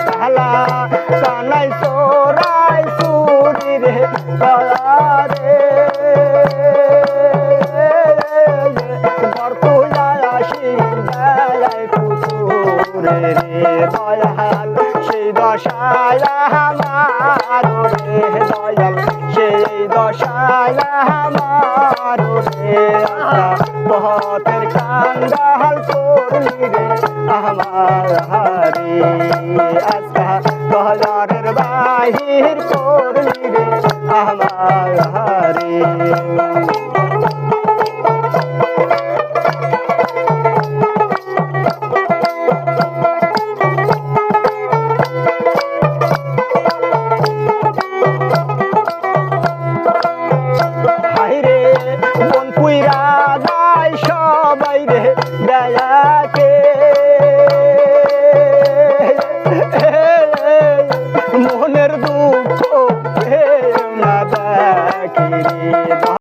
তালা কানাই চোরাই চুরি রে দয়ারে বরপুয়াশি দয়াই পুতুরে রে দয়াল সেই দশায় আমার রে দয়াল সেই দশায় আমার রে বহুতের কাঙ্গাল করলি রে আমার হারি আজকা বাজারের বাহির করলি রে আমার হারি হাইরে মন পুইরা যায় সবাই রে দয়াকে মনের দুঃখ না দেখি